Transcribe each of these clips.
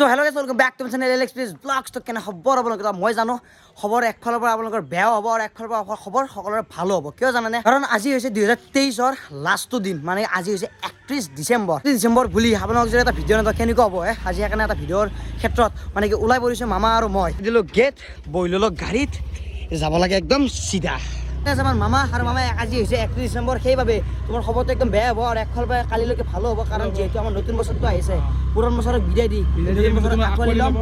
তো hello guys welcome back to my channel এলএক্সপ্ৰেস blogs. তো কেনে খবৰ আপোনালোকৰ মই জানো খবৰ একফালৰ পৰা আপোনালোকৰ বেয়াও হ'ব আৰু একফালৰ পৰা খবৰ সকলোৰে ভালো হ'ব। কিয় জানানে? কাৰণ আজি হৈছে 2023ৰ লাষ্টটো দিন, মানে আজি হৈছে 31 ডিচেম্বৰ বুলি আপোনালোক যদি এটা ভিডিঅ' নাথাকে কেনেকুৱা হ'ব আজি সেইকাৰণে এটা ভিডিঅ'ৰ ক্ষেত্ৰত মানে কি ওলাই পৰিছোঁ মামা আৰু মই দিলোঁ গেট বহি ল'লোঁ গাড়ীত যাব লাগে একদম চিধা। আমাৰ মামা আৰু মামাই আজি হৈছে 31 ডিচেম্বৰ, সেইবাবে তোমাৰ খবৰটো একদম বেয়া হ'ব আৰু একফালৰ পৰা কালিলৈকে ভালো হ'ব, কাৰণ যিহেতু আমাৰ নতুন বছৰটো আহিছে। পুৰণ বছৰক বিদায় দি নতুন বছৰত আঁকোৱালি ল'ম,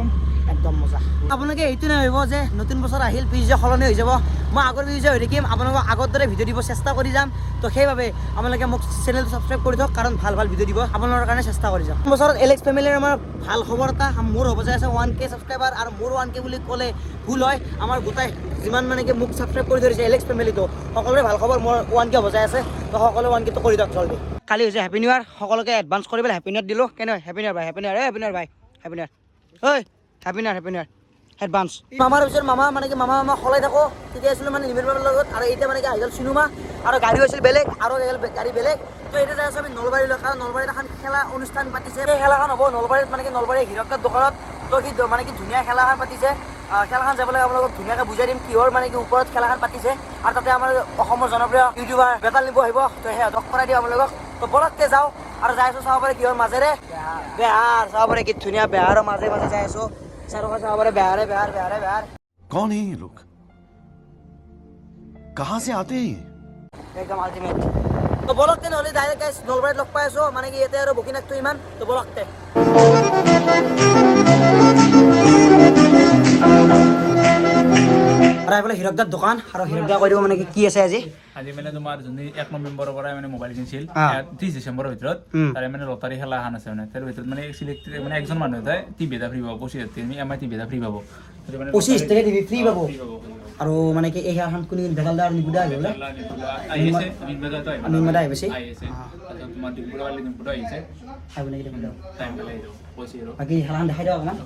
একদম মজা। আপোনালোকে এইটো নাভাবিব যে নতুন বছৰ আহিল পিছে সলনি হৈ যাব। মই আগৰ পিছে হৈ থাকিম, আপোনালোকক আগৰ দৰে ভিডিঅ' দিব চেষ্টা কৰি যাম। তো সেইবাবে আপোনালোকে মোক চেনেলটো ছাবস্ক্ৰাইব কৰি থওক, কাৰণ ভাল ভাল ভিডিঅ' দিব আপোনালোকৰ কাৰণে চেষ্টা কৰি যাম। বছৰত এলেক্স ফেমিলিৰ আমাৰ ভাল খবৰ এটা মোৰ হ'ব যায় আছে 1K ছাবস্ক্ৰাইবাৰ, আৰু মোৰ 1K বুলি ক'লে ভুল হয়। আমাৰ গোটাই যিমান মানে কি মোক ছাবস্ক্ৰাইব কৰি ধৰিছে এলেক্স ফেমিলিটো সকলোৰে ভাল খবৰ, মোৰ 1K বজাই আছে। তো সকলোৱে 1Kটো কৰি দিয়ক জলদি। কালি হৈছে হেপী নিউ ইয়াৰ, সকলোকে এডভান্স কৰি পেলাই হেপী নিউ ইয়াৰ দিলোঁ। কেনে হেপী নিউ ইয়াৰ ভাই, হেপী নিউ ইয়াৰ, হেপী নিউ ইয়াৰ ভাই, হেপী নিউ ইয়াৰ, ঐ হেপী নিউ ইয়াৰ এডভান্স। মামাৰ পিছত মামা মানে কি মামা সলাই থাকোঁ, তেতিয়া আছিলোঁ মানে নিমিৰ বাবাৰ লগত, আৰু এতিয়া মানে কি আহি গ'ল চিনেমা, আৰু গাড়ীও আছিল বেলেগ আৰু গাড়ী বেলেগ। তো এতিয়া যাই আছোঁ আমি নলবাৰীলৈ, কাৰণ নলবাৰীত এখন খেলা অনুষ্ঠান পাতিছে। সেই খেলাখন হ'ব নলবাৰীত, মানে কি নলবাৰীৰ হীৰকদাৰ দোকানত। তো সি মানে কি ধুনীয়া খেলাখন পাতিছে। খেলাখন যাবলৈ আপোনালোকক ধুনীয়াকৈ বুজাই দিম কিহৰ মানে কি ওপৰত খেলাখন পাতিছে, আৰু তাতে আমাৰ অসমৰ জনপ্ৰিয় ইউটিউবাৰ বেতাল নিব আহিব। তো সিহঁতক কৰাই দিওঁ আপোনালোকক। তো বলতকৈ যাওঁ আৰু যাই আছোঁ চাব পাৰে কিহৰ মাজেৰে বেহাৰ চাব পাৰে, কি ধুনীয়া বেহাৰৰ মাজে মাজে যাই আছোঁ। চাৰিওফালে চাব পাৰে বেহাৰে বেহাৰ। कौन है ये लोग? कहाँ से आते हैं ये? একদম আল্টিমেট। তো বলকতে নহ'লে ডাইৰেক্ট গাইজ নলবাৰীত লগ পাই আছোঁ, মানে কি ইয়াতে আৰু বুকিং নাকটো ইমান। তো বলকতে আৰু এইফালে হীৰকদাৰ দোকান, আৰু হীৰকদাৰ কৈ দিব মানে কি আছে আজি মানে তোমাৰ যোনটো 1 নৱেম্বৰৰ পৰা মানে মোবাইল কিনিছিল 30 ডিচেম্বৰৰ ভিতৰত, তাৰে মানে লটাৰী খেলা এখন আছে। মানে তাৰ ভিতৰত মানে চিলেক্টেড মানে একজন মানুহ এটাই টিভি এটা ফ্ৰী পাব, 25,000 এমআই টিভি এটা ফ্ৰী পাব। 25 টাকা টিভি ফ্ৰী পাব। আৰু মানে কি এই খেলাখন কোনে বেতালদা আৰু নিগুদা আহিব বোলে, নিমদা আহিছে তোমাৰ ডিম্পুৰাৱালী ডিম্পুৰা আহিছে আহিব নেকি টাইম পেলাই কৈছে আৰু বাকী খেলাখন দেখাই দিয়ক অকণমান।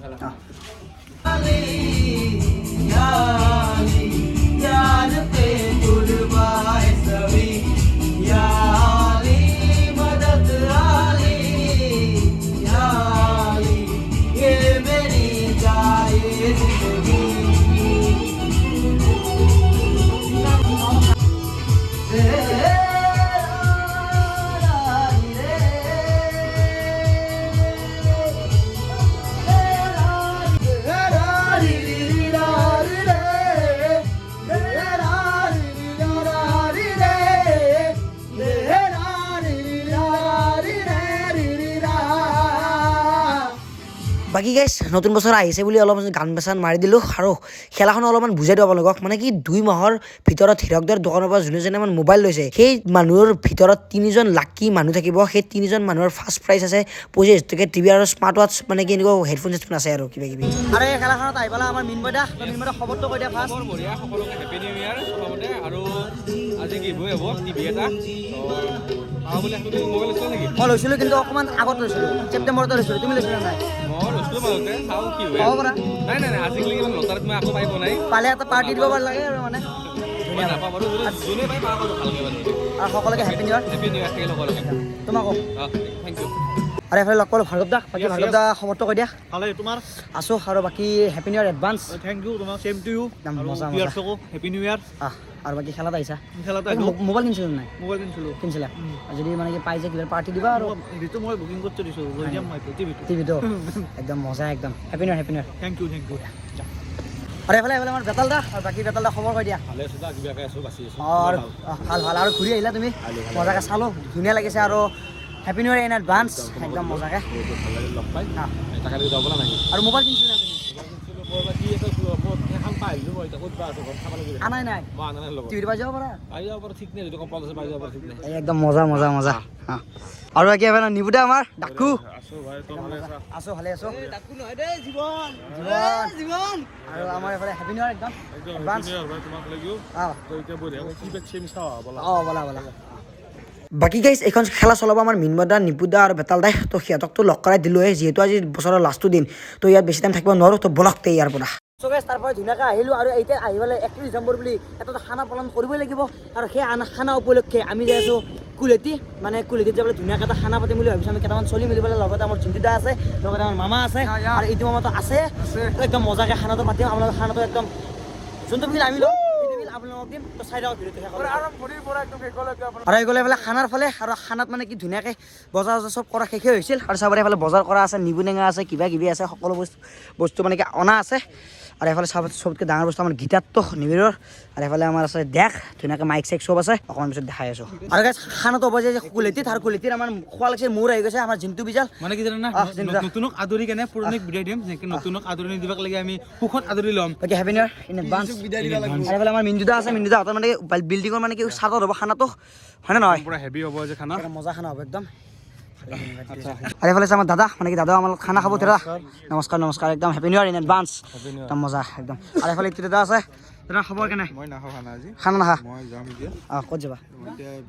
বাকী গাইজ নতুন বছৰ আহিছে বুলি অলপ গান বেচান মাৰি দিলোঁ, আৰু খেলাখন অলপমান বুজাই দিওঁ আপোনালোকক। মানে কি 2 মাহৰ ভিতৰত হীৰকদাৰ দোকানৰ পৰা যোনে যোনে মানে মোবাইল লৈছে, সেই মানুহৰ ভিতৰত 3জন লাকি মানুহ থাকিব। সেই 3জন মানুহৰ ফাৰ্ষ্ট প্ৰাইজ আছে 25,000 টকা টিভি আৰু স্মাৰ্ট ৱাটচ, মানে কি এনেকুৱা হেডফোন চেডফোন আছে আৰু কিবা কিবি। আৰু এই খেলাখনত আহি পেলাই আমাৰ মিনবদা খবৰটো কৈ দিয়া ফাৰ্ষ্ট। বঢ়িয়া, সকলোকে হেপী নিউ ইয়াৰ প্ৰথমতে। আৰু আজি গিভৱে হ'ব টিভি এটা। বোলে মোবাইল লৈছিল নেকি? মই লৈছিলোঁ, কিন্তু অকণমান আগত লৈছিলোঁ, ছেপ্টেম্বৰতে লৈছিলোঁ। তুমি লৈছিলা নাই? মই লৈছিলোঁ মাজতে, চাওঁ কি হয়। হ'ব পৰা নাই আজিকালি ইমান লটাৰীত মই আকৌ পাই পোৱা নাই। পালে এটা পাৰ্টি দিব পাৰ লাগে আৰু মানে মই নাপাওঁ বাৰু, যোনে পাই পাওঁ আৰু ভালকৈ মানে। আৰু সকলোকে হেপী নিউ ইয়াৰ। হেপী নিউ ইয়াৰ থাকিল সকলোকে। তোমাকো থেংক ইউ। আৰু এইফালে লগ পালোঁ ভাৰ্গৱ দা। বাকী ভাৰ্গৱ দা খবৰটো কৈ দিয়া। ভালে তোমাৰ? আছোঁ, আৰু বাকী happy new year advance. Thank you তোমাক, চেম টু ইউ। মজা হেপী নিউ ইয়াৰ। আৰু বাকী খেলাত আহিছা? খেলাত মোবাইল কিনিছিলোঁ নাই? মোবাইল কিনিছিলা? যদি মানে কি পাই যে কিবা পাৰ্টি দিবা আৰু হেৰিটো মই বুকিং কৰি দিছোঁ, লৈ যাম মই টিভিটো একদম মজা, একদম happy new year. Thank you. আৰু এইফালে আমাৰ বেতাল দা, আৰু বাকী বেতাল দা খবৰ কৈ দিয়া। ভালে আছোঁ দা, কিবাকৈ আছোঁ, বাচি আছোঁ। আৰু ভাল আৰু ঘূৰি আহিলা তুমি? মজাকৈ চালোঁ, ধুনীয়া লাগিছে, আৰু happy new year in advance, একদম মজাকৈ। লগ পাই তাকে যাব নালাগে। আৰু মোবাইল কিনিছিলা তুমি? আনাই নাই টিভিটো পাই যাব পাৰা, একদম মজা। আৰু বাকী এবাৰ নিবুদা আমাৰ ডাকু। আছো ভালে আছো। জীৱন আৰু আমাৰ এইফালে হেপী নিউ ইয়াৰ একদম এডভান্স। বলা। বাকী গাইজ এইখন খেলা চলাব আমাৰ মিনমদা, নিপুদা আৰু বেতাল দাই। তো সিহঁতকতো লগ কৰাই দিলোঁৱে, যিহেতু আজি বছৰৰ লাষ্টটো দিন। তো ইয়াত বেছি টাইম থাকিব নোৱাৰোঁ, তো বলক ইয়াৰ পৰা। গাইছ তাৰপৰা ধুনীয়াকৈ আহিলোঁ আৰু এতিয়া আহি পেলাই 31 ডিচেম্বৰ বুলি এটা খানা পালন কৰিবই লাগিব আৰু সেই খানা উপলক্ষে আমি যাই আছোঁ কুলেটি মানে কুলেটিত যাবলৈ ধুনীয়াকৈ এটা খানা পাতিম বুলি ভাবিছোঁ আমি কেইটামান চলি মিলি পেলাই লগতে আমাৰ জিন্তুদা আছে লগতে আমাৰ মামা আছে আৰু ইটো মামাটো আছে একদম মজাকৈ খানাটো পাতিম আপোনালোকে খানাটো একদম যোনটো বিল আমি লওঁ সেইটো বিল আপোনালোকক দিম তো চাই দিয়ক ভিডিঅ'টো আৰু এই গ'লে এইফালে খানাৰ ফালে আৰু খানাত মানে কি ধুনীয়াকৈ বজাৰ চব কৰা শেষে হৈছিল আৰু চাবলৈ এইফালে বজাৰ কৰা আছে নিবু টেঙা আছে কিবা কিবি আছে সকলো বস্তু মানে কি অনা আছে আৰু এইফালে চবতকৈ ডাঙৰ বস্তু আমাৰ গীতাত্ত নিবিৰৰ আৰু এইফালে আমাৰ আছে দেখ ধুনীয়াকৈ মাইক চাইক চব আছে অকণমান পিছত দেখাই আছোঁ আৰু গাইছ খানাটো হ'ব যে কুলেটিত আৰু কুলেটিত আমাৰ খোৱা লাগিছে মোৰ আহি গৈছে আমাৰ জিন্তু বিজাল মানে কি জানা নতুনক আদৰি কেনে পুৰণিক বিদায় দিম যেনেকৈ নতুনক আদৰি নিদিবাক লাগে আমি সুখত আদৰি ল'ম বাকী happy new year in advance আৰু এইফালে আমাৰ মিন্দুদা আছে মিন্দুদা হাতৰ মানে বিল্ডিঙৰ মানে কি চাদত হ'ব খানাটো হয়নে নহয় পুৰা হেভি হ'ব যে খানা মজা খানা হ'ব একদম আৰু এইফালে আছে আমাৰ দাদা মানে কি দাদাও আমাৰ খানা খাব দাদা নমস্কাৰ একদম happy new year in advance একদম মজা একদম আৰু এইফালে ইটো দাদা আছে দাদা খবৰ কেনে মই নাখাওঁ খানা আজি খানা নাখা মই যাম এতিয়া ক'ত যাবা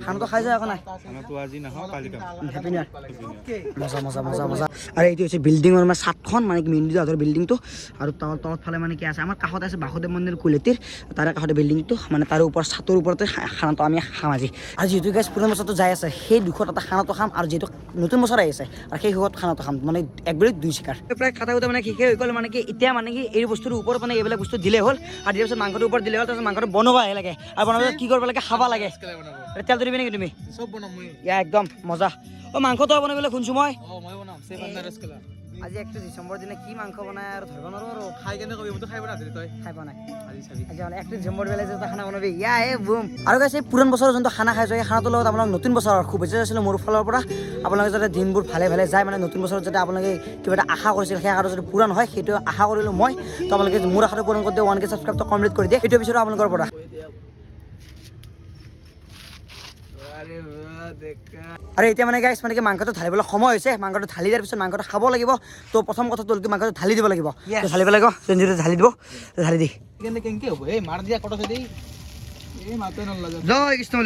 খানাটো খাই যায় একো নাই খানাটো আজি নাখাওঁ কালি খাম হেপী নিউ ইয়াৰ মজা আৰু এইটো হৈছে বিল্ডিঙৰ মানে ছাদখন মানে কি মিন্দু দাদাৰ বিল্ডিংটো আৰু তলত ফালে মানে কি আছে আমাৰ কাষত আছে বাসুদেৱ মন্দিৰ কুলেটিৰ তাৰে কাষতে বিল্ডিংটো মানে তাৰ ওপৰত ছাতৰ ওপৰতে খানাটো আমি খাম আজি আৰু যিহেতু গাইছ পুৰণি বছৰটো যাই আছে সেই দুখত এটা খানাটো খাম আৰু যিহেতু নতুন বছৰ আহি আছে আৰু সেই সুখত খানাটো খাম মানে একবাৰে দুই চিকাৰ প্ৰায় খাটা গোটা মানে শেষে হৈ গ'ল মানে কি এতিয়া মানে কি এই বস্তুৰ ওপৰত মানে এইবিলাক বস্তু দিলেই হ'ল আৰু দিয়াৰ পিছত মাংসটোৰ ওপৰত দিলে হ'ল তাৰপিছত মাংসটো বনাবহে লাগে আৰু বনাব কি কৰিব লাগে খাব লাগে তেলটো দিবি নেকি তুমি চব বনাম মই ইয়া একদম মজা মাংসটো বনাবলৈ শুনছোঁ মই মই বনাম চেফ আন্দাৰাজ কেলা আজি 31 ডিচেম্বৰ দিনা কি মাংস বনাই আৰু ধৰিব নোৱাৰো আৰু খাই কেনে কবি মইতো খাই বনাইছিলি তই খাই পোৱা নাই আজি চাবি আজি মানে 31 ডিচেম্বৰ বেলা যে খানা বনাবি ইয়া হে বুম আৰু গাইছ এই পুৰণ বছৰৰ যোনটো খানা খাইছোঁ সেই খানাটোৰ লগত আপোনালোক নতুন বছৰৰ শুভেচ্ছা আছিলে মোৰ ফালৰ পৰা আপোনালোকে যাতে দিনবোৰ ভালে যায় মানে নতুন বছৰত যাতে আপোনালোকে কিবা এটা আশা কৰিছিল সেই আশাটো যদি পূৰণ হয় সেইটো আশা কৰিলোঁ মই তো আপোনালোকে মোৰ আশাটো পূৰণ কৰি দিয়ে 1K ছাবস্ক্ৰাইবটো কমপ্লিট কৰি দিয়ে সেইটো বিচাৰোঁ আপোনালোকৰ পৰা আৰু এতিয়া মানে গাইছ মানে কি মাংসটো ঢালিবলৈ সময় হৈছে মাংসটো ঢালি দিয়াৰ পিছত মাংসটো খাব লাগিব তো প্ৰথম কথাটো হ'ল কি মাংসটো ঢালি দিব লাগিব ঢালিব লাগিব যেনেদৰে ঢালি দিব ঢালি দি কেনে কেনকে হ'ব এই মাৰ দিয়া কটা দেই এই মাতে নলাগে জয় কৃষ্ণ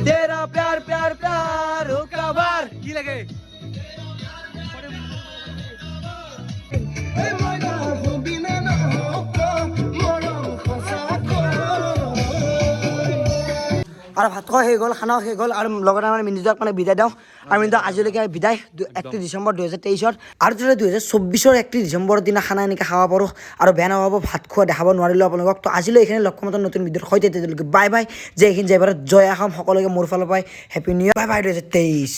तेरा प्यार प्यार प्यार हो कबार কি লাগে আৰু ভাত খোৱা হৈ গ'ল খানাও শেষ হ'ল আৰু লগতে আমাৰ মিন্দুদাক মানে বিদায় দিওঁ আৰু মিন্দুদাক আজিলৈকে বিদায় 31 ডিচেম্বৰ 2023 আৰু যদি 2024 31 ডিচেম্বৰৰ দিনা খানা এনেকৈ খাব পাৰোঁ আৰু বেয়া নহ'ব ভাত খোৱা দেখাব নোৱাৰিলোঁ আপোনালোকক তো আজিলৈ এইখিনি লক্ষ্য মতে নতুন ভিডিঅ'ৰ সৈতে তেতিয়ালৈকে বাই বাই যে এইখিনি যাই জয় আসাম সকলোকে মোৰ ফালৰ পৰাই হেপী নিউ ইয়াৰ বাই বাই 2023